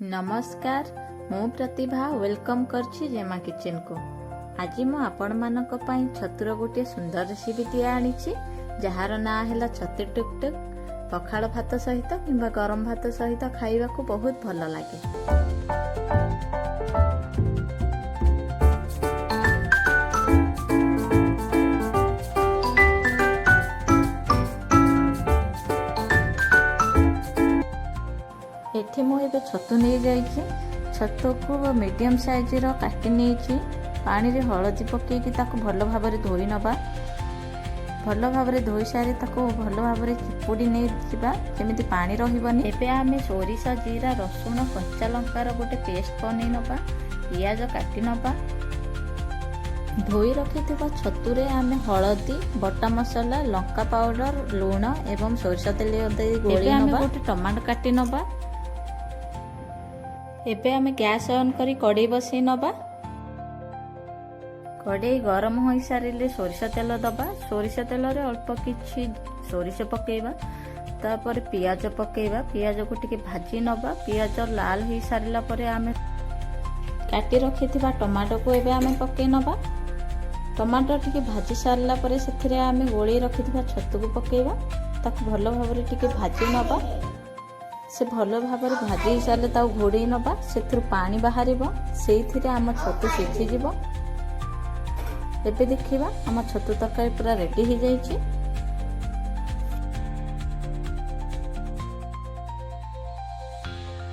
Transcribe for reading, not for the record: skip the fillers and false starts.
नमस्कार मु प्रतिभा वेलकम करछि जेमा किचन को। आज मु आपण मानक पई छतुर गोटे सुंदर रेसिपी आनिछि जहार ना हैला छतु टुकटुक। पखाल भात सहित किंबा गरम भात सहित खाइबा को बहुत भल लागे। एठी मु एबे छतु नहीं जाइछि। छतु को मीडियम साइज रो काटी नहीं पानी रे हळदी पकेकी ताको भल भाबरे धोई नबा। भल भाबरे धोई सारी ताको भल भाबरे चिपुडी नहीं जिबा जेमिति पानी रहिबनी। एबे आमे सोरिष जीरा रसुण कच्चा लंका रो गोटे पेस्ट बनै नबा। पियाज काटी नबा। धोई रखिथिबा छतु रे आमे हळदी बटा मसला लंका पाउडर लूण एवं सोरिष तेल दे गोली नबा। गोटे टमाटो काटी नबा। एबे आमे गैस ऑन करी कड़ाई बसई नबा। कड़ाई गरम हो सारे सोरिष तेल दबा। सोरिष तेल रे अल्प किछि सोरिष पकेइबा। तापर पियाज पकेइबा। पियाज को टिके भाजी नबा। पियाज लाल हो सारिला परे आमे काटी रखिथिबा टमाटो को एबे आमे पकेइ नबा। टमाटो टिके भाजी सारिला परे सेथिरे आमे गोली रखिथिबा छतु को पकेइबा। ताको भलो भाबरे टिके भाजी नबा। से भल भाବରେ भाजी सारे ताऊ घोड़े नबा। सेथिरु पानी बाहरिबो। सेइथिरे आम छतु सिझी जिवो। एबे देखिबा आम छतु तरकारी पूरा रेडी हो जाइछि।